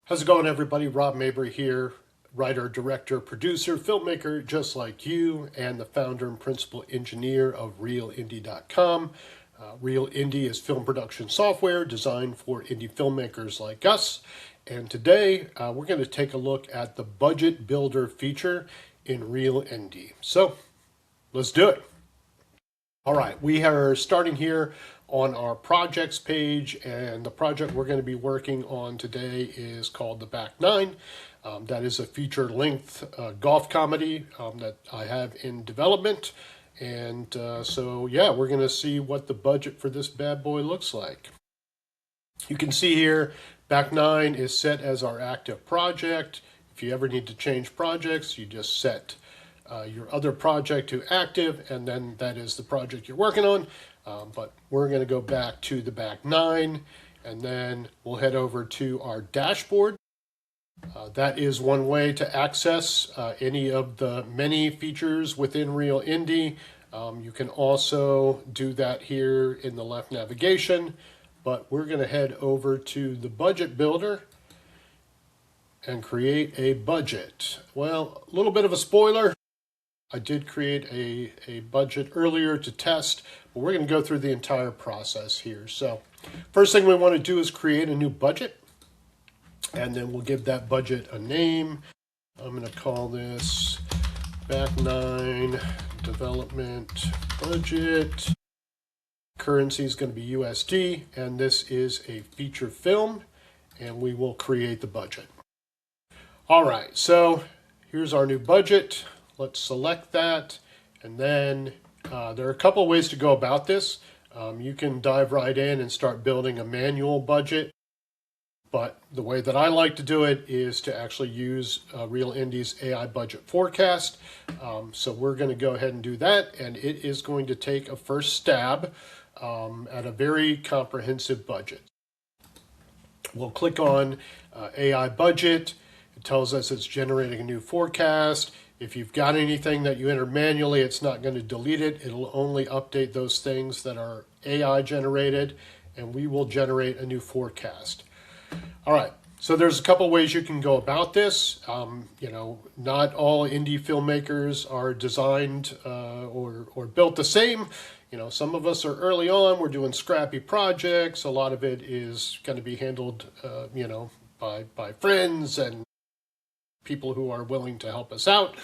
How's it going, everybody? Rob Mabry here, writer, director, producer, filmmaker, just like you, and the founder and principal engineer of Reelindy.com. Reelindy is film production software designed for indie filmmakers like us. And today, we're going to take a look at the budget builder feature in Reelindy. So, let's do it. All right, we are starting here on our projects page, and the project we're going to be working on today is called The Back Nine. That is a feature-length golf comedy that I have in development. And so, yeah, we're going to see what the budget for this bad boy looks like. You can see here, Back Nine is set as our active project. If you ever need to change projects, you just set your other project to active, and then that is the project you're working on. But we're going to go back to the Back Nine, and then we'll head over to our dashboard. That is one way to access any of the many features within Reelindy. You can also do that here in the left navigation, but we're going to head over to the budget builder and create a budget. Well, a little bit of a spoiler. I did create a budget earlier to test, but we're going to go through the entire process here. So first thing we want to do is create a new budget, and then we'll give that budget a name. I'm going to call this Back Nine Development Budget. Currency is going to be USD, and this is a feature film, and we will create the budget. All right, so here's our new budget. Let's select that, and then there are a couple ways to go about this. You can dive right in and start building a manual budget, but the way that I like to do it is to actually use Reelindy's AI budget forecast. So we're going to go ahead and do that, and it is going to take a first stab at a very comprehensive budget. We'll click on AI budget. It tells us it's generating a new forecast. If you've got anything that you enter manually, it's not going to delete it. It'll only update those things that are AI generated, and we will generate a new forecast. All right, so there's a couple ways you can go about this. Not all indie filmmakers are designed or built the same. Some of us are early on. We're doing scrappy projects. A lot of it is going to be handled, by friends and people who are willing to help us out.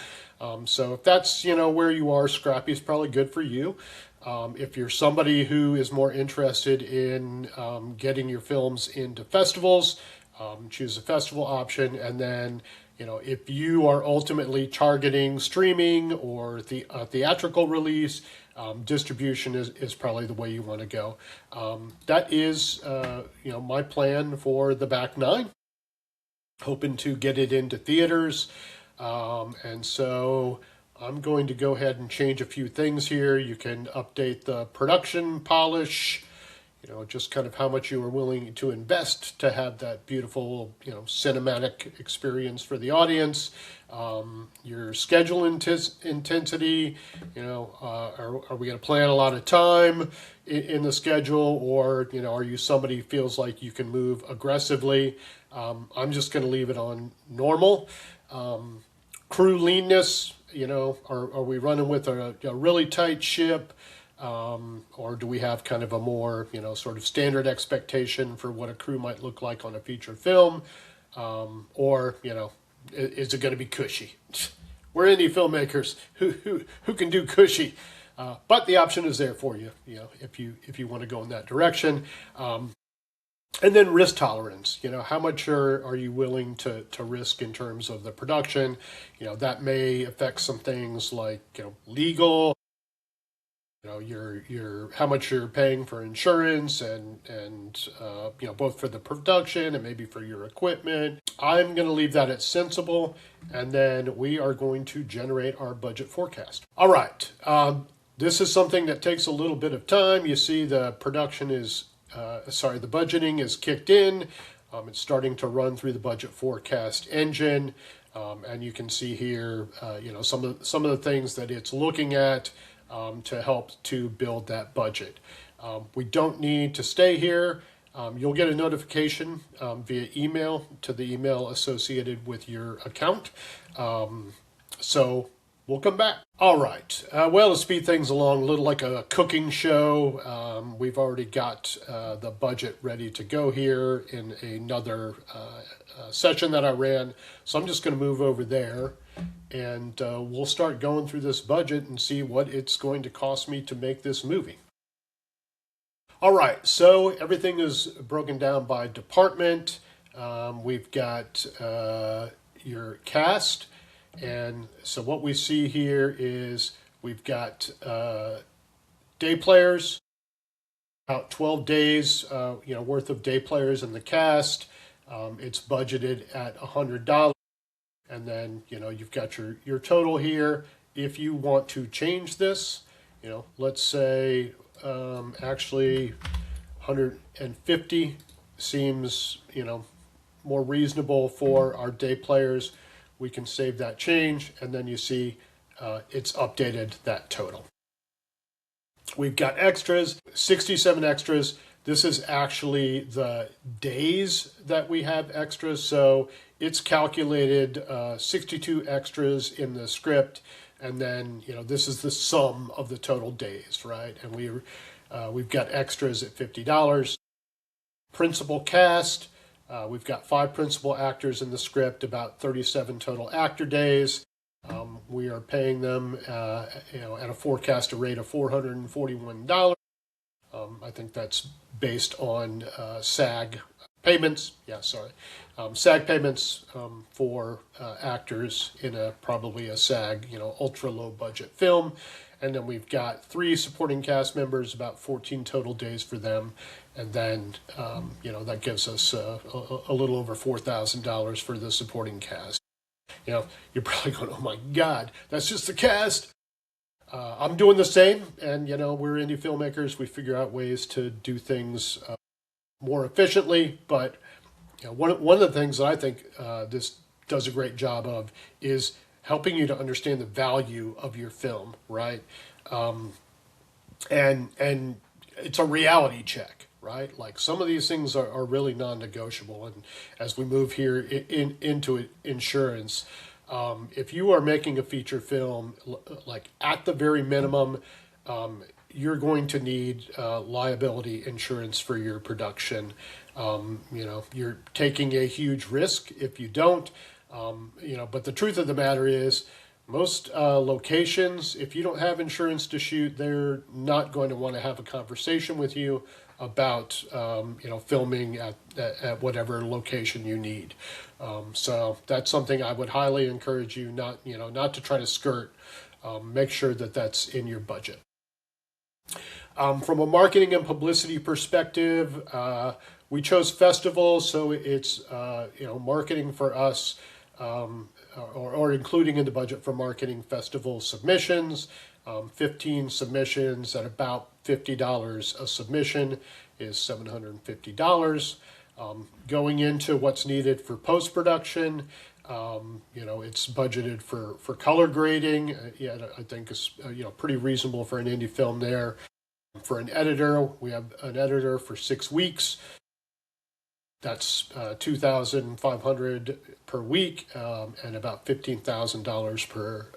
So if that's, where you are, scrappy is probably good for you. If you're somebody who is more interested in getting your films into festivals, choose a festival option. And then, if you are ultimately targeting streaming or the theatrical release, distribution is probably the way you want to go. That is, my plan for the Back Nine. Hoping to get it into theaters. And so I'm going to go ahead and change a few things here. You can update the production polish, just kind of how much you are willing to invest to have that beautiful, cinematic experience for the audience. Your schedule intensity, are we going to plan a lot of time in the schedule, or, are you somebody who feels like you can move aggressively? I'm just going to leave it on normal. Crew leanness, are we running with a really tight ship? Or do we have kind of a more, sort of standard expectation for what a crew might look like on a feature film? Or, is it going to be cushy? We're indie filmmakers who can do cushy. But the option is there for you, if you want to go in that direction. And then risk tolerance, how much are you willing to risk in terms of the production? That may affect some things like, legal, your how much you're paying for insurance and both for the production and maybe for your equipment. I'm going to leave that at sensible, and then we are going to generate our budget forecast. All right. This is something that takes a little bit of time. You see the production is the budgeting is kicked in. It's starting to run through the budget forecast engine, and you can see here, some of the things that it's looking at to help to build that budget. We don't need to stay here. You'll get a notification via email to the email associated with your account. So we'll come back. All right. Well, to speed things along, a little like a cooking show, we've already got the budget ready to go here in another session that I ran. So I'm just going to move over there and we'll start going through this budget and see what it's going to cost me to make this movie. All right, so everything is broken down by department. We've got your cast. And so what we see here is we've got day players, about 12 days worth of day players in the cast. It's budgeted at $100. And then, you've got your total here. If you want to change this, let's say actually 150 seems, more reasonable for our day players. We can save that change, and then you see it's updated that total. We've got extras, 67 extras. This is actually the days that we have extras, so it's calculated 62 extras in the script, and then this is the sum of the total days, right? And we've got extras at $50. Principal cast. We've got 5 principal actors in the script, about 37 total actor days. We are paying them, at a forecasted rate of $441. I think that's based on SAG payments. SAG payments for actors in probably a SAG, ultra low budget film. And then we've got 3 supporting cast members, about 14 total days for them. And then, that gives us a little over $4,000 for the supporting cast. You're probably going, oh my God, that's just the cast. I'm doing the same. And, we're indie filmmakers. We figure out ways to do things more efficiently. But one of the things that I think this does a great job of is helping you to understand the value of your film, right? And it's a reality check, right? Like some of these things are really non-negotiable. And as we move here into insurance, if you are making a feature film, like at the very minimum, you're going to need liability insurance for your production. You're taking a huge risk if you don't. But the truth of the matter is most locations, if you don't have insurance to shoot, they're not going to want to have a conversation with you about, filming at whatever location you need. So that's something I would highly encourage you not to try to skirt. Make sure that that's in your budget. From a marketing and publicity perspective, we chose festivals, so it's marketing for us, or including in the budget for marketing festival submissions. 15 submissions at about $50 a submission is $750. Going into what's needed for post-production, it's budgeted for color grading. I think it's pretty reasonable for an indie film there. For an editor, we have an editor for 6 weeks. That's $2,500 per week, and about $15,000 per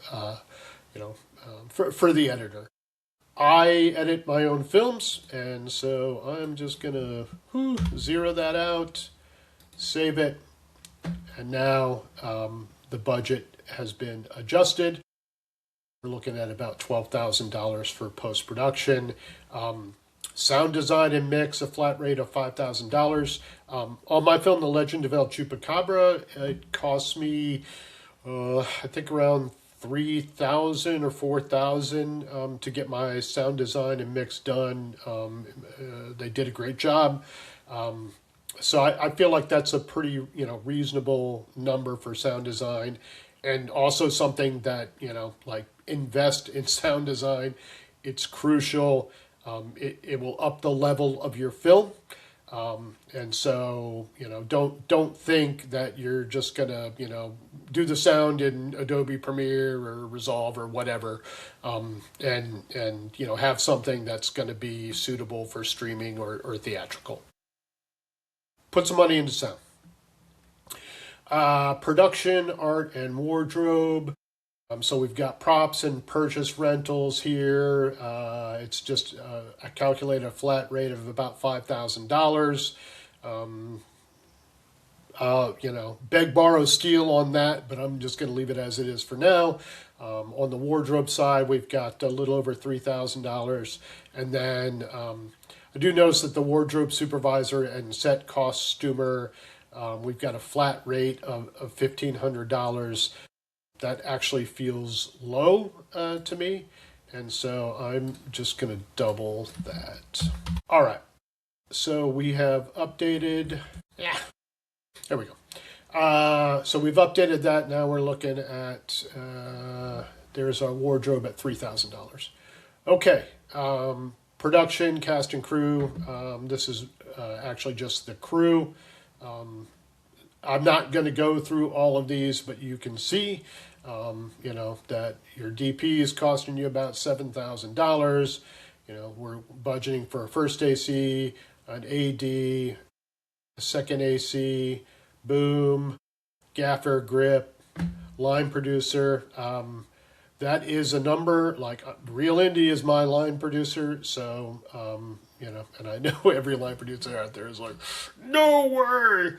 for the editor. I edit my own films, and so I'm just gonna zero that out, save it, and now the budget has been adjusted. We're looking at about $12,000 for post-production. Sound design and mix, a flat rate of $5,000. On my film, The Legend of El Chupacabra, it cost me, I think around $3,000 or $4,000 to get my sound design and mix done. They did a great job. So I feel like that's a pretty reasonable number for sound design, and also something that like invest in sound design. It's crucial. It will up the level of your film. And so, don't think that you're just gonna, do the sound in Adobe Premiere or Resolve or whatever, and have something that's going to be suitable for streaming or theatrical. put some money into sound. Production, art, and wardrobe. So we've got props and purchase rentals here. It's just I calculate a flat rate of about $5,000. Beg, borrow, steal on that, but I'm just going to leave it as it is for now. On the wardrobe side, we've got a little over $3,000. And then I do notice that the wardrobe supervisor and set costumer, we've got a flat rate of $1,500. That actually feels low to me. And so I'm just going to double that. All right. So we have updated. Yeah. There we go. So we've updated that. Now we're looking at, there's our wardrobe at $3,000. Okay. Production, cast and crew. This is actually just the crew. I'm not going to go through all of these, but you can see, that your DP is costing you about $7,000. We're budgeting for a first AC, an AD, a second AC, boom, gaffer, grip, line producer. That is a number, like Reelindy is my line producer, so, and I know every line producer out there is like, no way!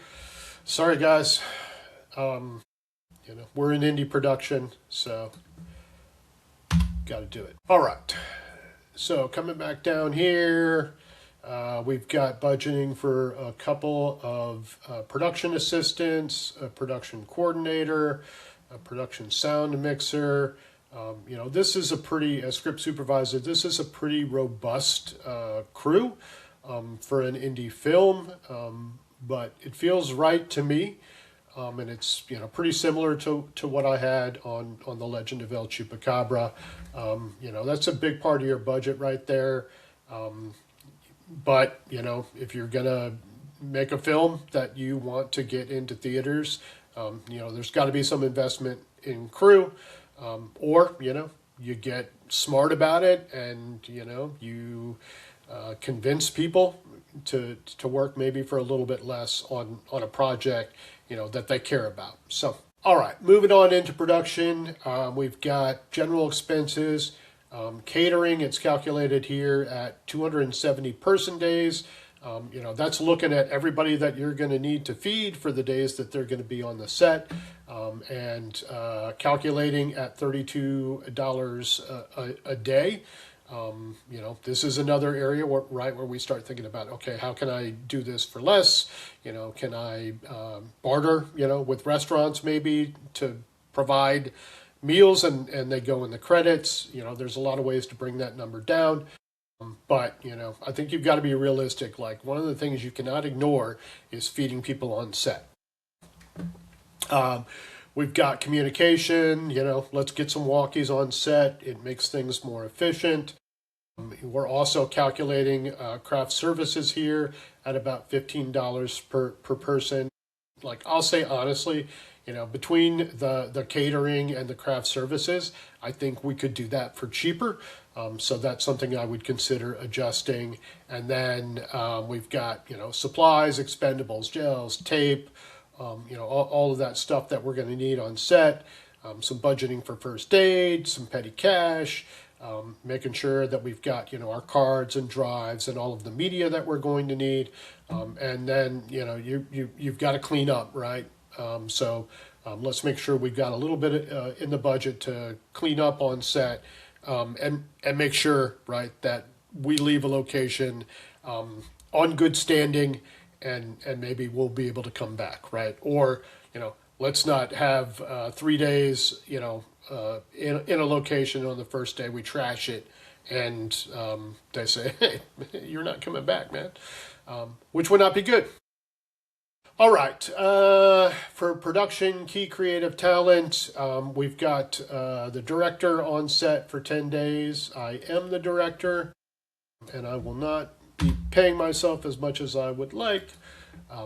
Sorry, guys. We're in indie production, so got to do it. All right. So coming back down here, we've got budgeting for a couple of production assistants, a production coordinator, a production sound mixer. This is a script supervisor, this is a pretty robust crew for an indie film, but it feels right to me. And it's pretty similar to what I had on The Legend of El Chupacabra. That's a big part of your budget right there. But if you're gonna make a film that you want to get into theaters, there's got to be some investment in crew, or you get smart about it and you convince people to work maybe for a little bit less on a project that they care about. So, all right, moving on into production, we've got general expenses, catering. It's calculated here at 270 person days. That's looking at everybody that you're going to need to feed for the days that they're going to be on the set, and calculating at $32 a day. This is another area where we start thinking about, okay, how can I do this for less? Can I barter, with restaurants maybe to provide meals and they go in the credits? There's a lot of ways to bring that number down. But, I think you've got to be realistic. Like, one of the things you cannot ignore is feeding people on set. We've got communication, let's get some walkies on set. It makes things more efficient. We're also calculating craft services here at about $15 per person. Like, I'll say honestly, between the catering and the craft services, I think we could do that for cheaper. So that's something I would consider adjusting. And then we've got, supplies, expendables, gels, tape, all of that stuff that we're going to need on set, some budgeting for first aid, some petty cash, making sure that we've got, our cards and drives and all of the media that we're going to need. And then, you've got to clean up, right? So let's make sure we've got a little bit in the budget to clean up on set, and make sure, right, that we leave a location on good standing, and maybe we'll be able to come back, right? Or, let's not have 3 days, in a location. On the first day we trash it, and they say, hey, you're not coming back, man, which would not be good. All right, for production, key creative talent, we've got the director on set for 10 days. I am the director, and I will not be paying myself as much as I would like,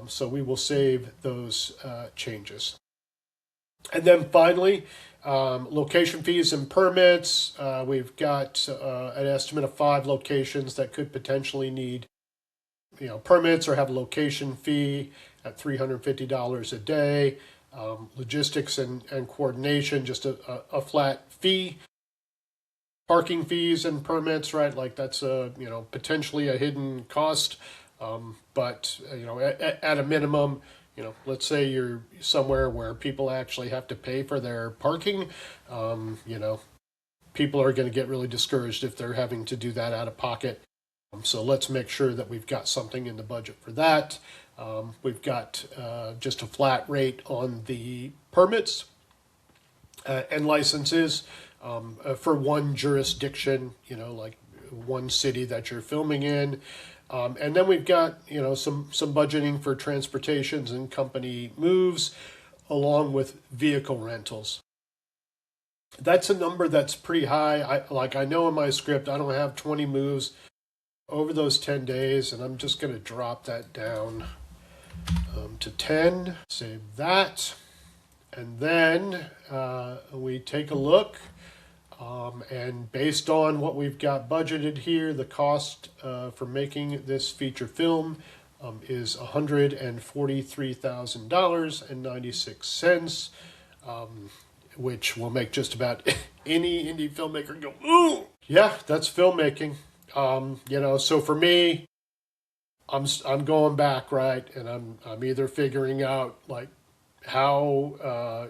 so we will save those changes. And then finally, location fees and permits. We've got an estimate of 5 locations that could potentially need permits or have a location fee at $350 a day. Logistics and coordination, just a flat fee. Parking fees and permits, right? Like that's potentially a hidden cost, but at a minimum, let's say you're somewhere where people actually have to pay for their parking. People are going to get really discouraged if they're having to do that out of pocket. So let's make sure that we've got something in the budget for that. We've got just a flat rate on the permits and licenses for one jurisdiction, like one city that you're filming in. And then we've got, some budgeting for transportations and company moves along with vehicle rentals. That's a number that's pretty high. I know in my script, I don't have 20 moves over those 10 days, and I'm just going to drop that down to 10. Save that. And then we take a look, and based on what we've got budgeted here, the cost for making this feature film is $143,000.96, which will make just about any indie filmmaker go, ooh! Yeah, that's filmmaking. So for me, I'm going back, right, and I'm either figuring out like how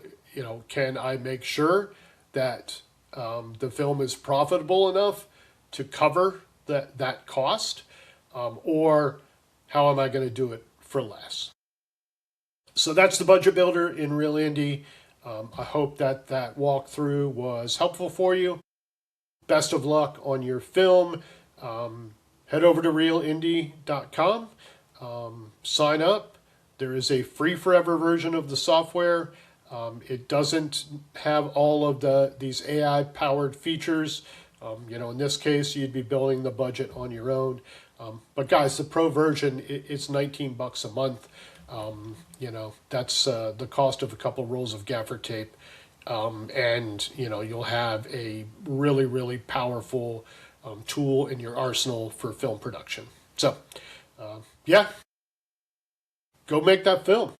can I make sure that the film is profitable enough to cover that cost, or how am I going to do it for less? So that's the budget builder in Reelindy. I hope that walkthrough was helpful for you. Best of luck on your film. Head over to Reelindy.com. Sign up. There is a free forever version of the software. It doesn't have all of these AI powered features. In this case, you'd be building the budget on your own. But guys, the pro version, it's $19 a month. That's the cost of a couple rolls of gaffer tape. And you'll have a really, really powerful tool in your arsenal for film production. So, go make that film.